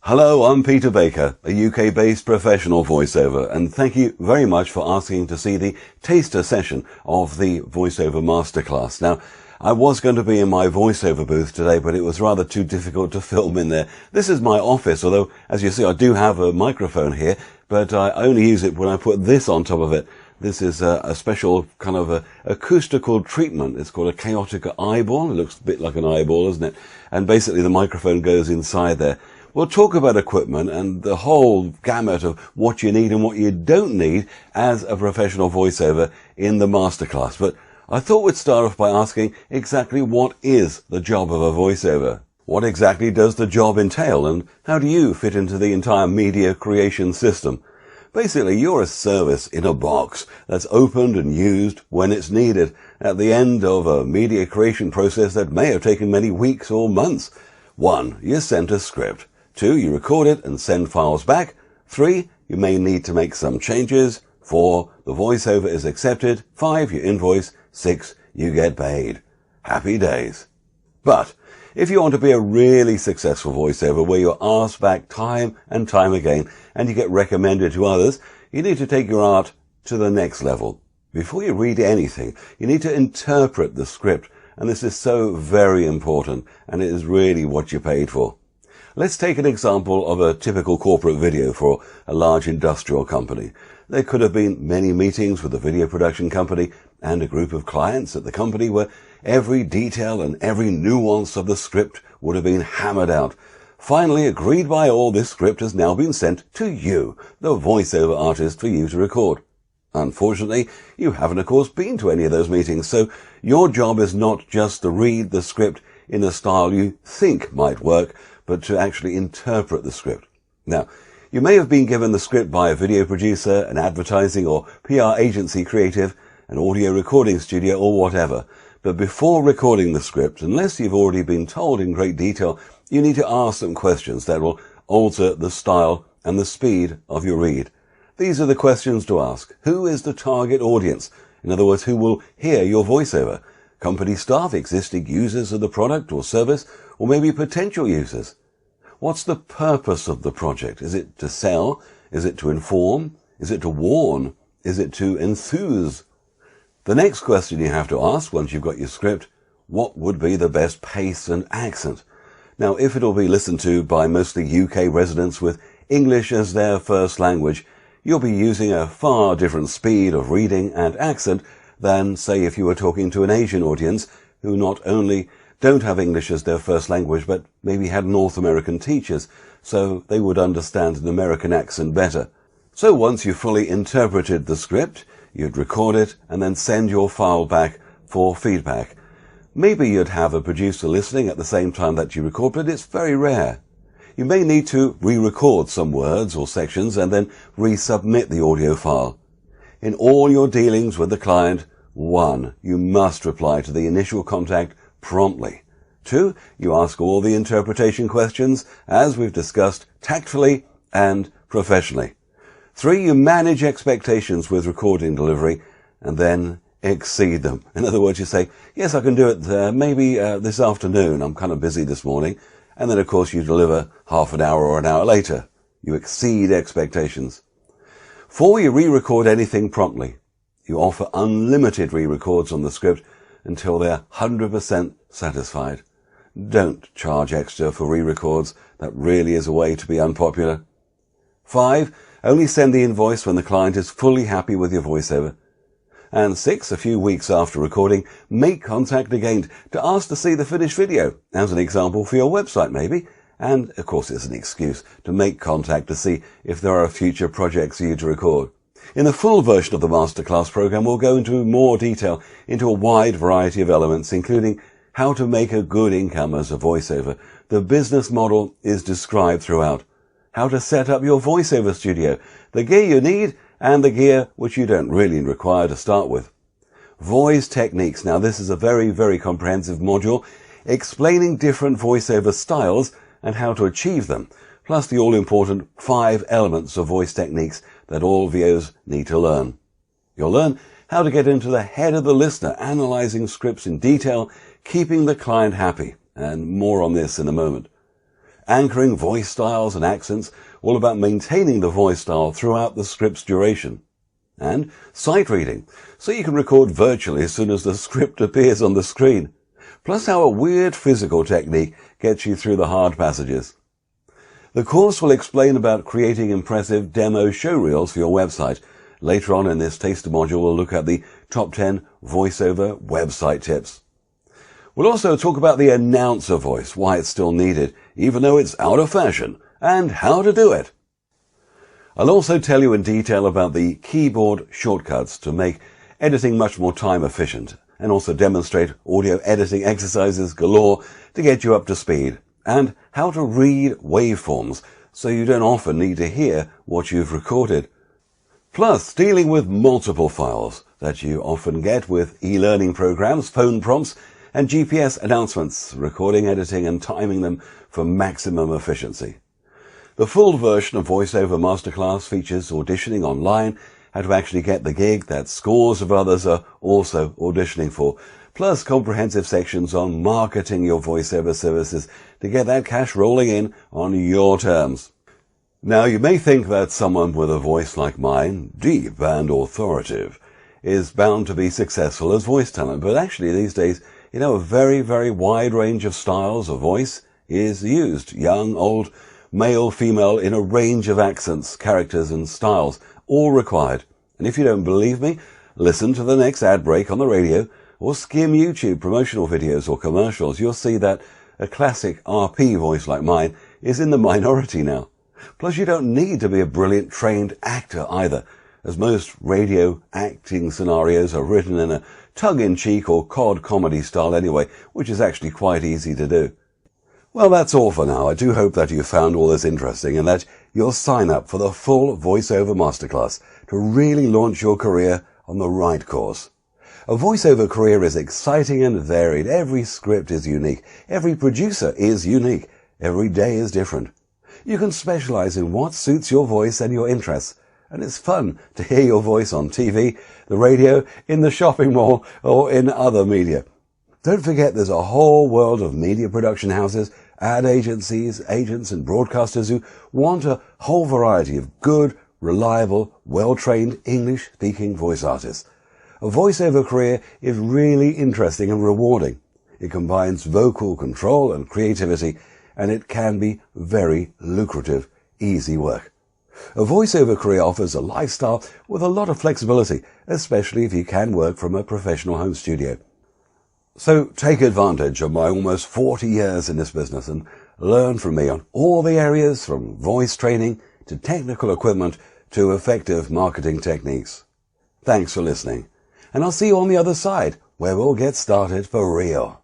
Hello, I'm Peter Baker, a UK-based professional voiceover, and thank you very much for asking to see the taster session of the VoiceOver Masterclass. Now, I was going to be in my voiceover booth today, but it was rather too difficult to film in there. This is my office, although, as you see, I do have a microphone here, but I only use it when I put this on top of it. This is a special kind of acoustical treatment. It's called a chaotic eyeball. It looks a bit like an eyeball, doesn't it? And basically the microphone goes inside there. We'll talk about equipment and the whole gamut of what you need and what you don't need as a professional voiceover in the masterclass. But I thought we'd start off by asking exactly what is the job of a voiceover? What exactly does the job entail, and how do you fit into the entire media creation system? Basically, you're a service in a box that's opened and used when it's needed at the end of a media creation process that may have taken many weeks or months. 1. You're sent a script. 2. You record it and send files back. 3. You may need to make some changes. 4. The voiceover is accepted. 5. You invoice. 6. You get paid. Happy days. But if you want to be a really successful voiceover where you're asked back time and time again and you get recommended to others, you need to take your art to the next level. Before you read anything, you need to interpret the script, and this is so very important, and it is really what you're paid for. Let's take an example of a typical corporate video for a large industrial company. There could have been many meetings with a video production company and a group of clients at the company where every detail and every nuance of the script would have been hammered out. Finally, agreed by all, this script has now been sent to you, the voiceover artist, for you to record. Unfortunately, you haven't, of course, been to any of those meetings, so your job is not just to read the script in a style you think might work, but to actually interpret the script. Now, you may have been given the script by a video producer, an advertising or PR agency creative, an audio recording studio, or whatever. But before recording the script, unless you've already been told in great detail, you need to ask some questions that will alter the style and the speed of your read. These are the questions to ask. Who is the target audience? In other words, who will hear your voiceover? Company staff, existing users of the product or service, or maybe potential users? What's the purpose of the project? Is it to sell? Is it to inform? Is it to warn? Is it to enthuse? The next question you have to ask once you've got your script, what would be the best pace and accent? Now, if it'll be listened to by mostly UK residents with English as their first language, you'll be using a far different speed of reading and accent than, say, if you were talking to an Asian audience who not only don't have English as their first language, but maybe had North American teachers, so they would understand an American accent better. So once you've fully interpreted the script, you'd record it and then send your file back for feedback. Maybe you'd have a producer listening at the same time that you record, but it's very rare. You may need to re-record some words or sections and then resubmit the audio file. In all your dealings with the client, 1. You must reply to the initial contact promptly. 2. You ask all the interpretation questions, as we've discussed, tactfully and professionally. 3. You manage expectations with recording delivery and then exceed them. In other words, you say, yes, I can do it maybe this afternoon. I'm kind of busy this morning. And then, of course, you deliver half an hour or an hour later. You exceed expectations. 4. You re-record anything promptly. You offer unlimited re-records on the script until they're 100% satisfied. Don't charge extra for re-records. That really is a way to be unpopular. 5. Only send the invoice when the client is fully happy with your voiceover. And 6. A few weeks after recording, make contact again to ask to see the finished video, as an example for your website maybe. And, of course, it's an excuse to make contact to see if there are future projects for you to record. In the full version of the Masterclass program, we'll go into more detail into a wide variety of elements, including how to make a good income as a voiceover. The business model is described throughout. How to set up your voiceover studio, the gear you need, and the gear which you don't really require to start with. Voice techniques. Now, this is a very, very comprehensive module explaining different voiceover styles and how to achieve them, plus the all-important 5 elements of voice techniques that all VOs need to learn. You'll learn how to get into the head of the listener, analyzing scripts in detail, keeping the client happy, and more on this in a moment. anchoring voice styles and accents, all about maintaining the voice style throughout the script's duration. And sight reading, so you can record virtually as soon as the script appears on the screen. Plus how a weird physical technique gets you through the hard passages. The course will explain about creating impressive demo showreels for your website. Later on in this taster module, we'll look at the top 10 voiceover website tips. We'll also talk about the announcer voice, why it's still needed, even though it's out of fashion, and how to do it. I'll also tell you in detail about the keyboard shortcuts to make editing much more time efficient, and also demonstrate audio editing exercises galore to get you up to speed, and how to read waveforms so you don't often need to hear what you've recorded. Plus, dealing with multiple files that you often get with e-learning programs, phone prompts, and GPS announcements, recording, editing, and timing them for maximum efficiency. The full version of VoiceOver Masterclass features auditioning online, how to actually get the gig that scores of others are also auditioning for, plus comprehensive sections on marketing your voiceover services to get that cash rolling in on your terms. Now, you may think that someone with a voice like mine, deep and authoritative, is bound to be successful as voice talent, but actually these days, a very, very wide range of styles of voice is used. Young, old, male, female, in a range of accents, characters and styles, all required. And if you don't believe me, listen to the next ad break on the radio or skim YouTube promotional videos or commercials. You'll see that a classic RP voice like mine is in the minority now. Plus, you don't need to be a brilliant trained actor either, as most radio acting scenarios are written in a tongue-in-cheek or cod comedy style anyway, which is actually quite easy to do. Well, that's all for now. I do hope that you found all this interesting and that you'll sign up for the full VoiceOver Masterclass to really launch your career on the right course. A voiceover career is exciting and varied. Every script is unique. Every producer is unique. Every day is different. You can specialize in what suits your voice and your interests. And it's fun to hear your voice on TV, the radio, in the shopping mall, or in other media. Don't forget there's a whole world of media production houses, ad agencies, agents, and broadcasters who want a whole variety of good, reliable, well-trained English-speaking voice artists. A voiceover career is really interesting and rewarding. It combines vocal control and creativity, and it can be very lucrative, easy work. A voiceover career offers a lifestyle with a lot of flexibility, especially if you can work from a professional home studio. So take advantage of my almost 40 years in this business and learn from me on all the areas from voice training to technical equipment to effective marketing techniques. Thanks for listening, and I'll see you on the other side where we'll get started for real.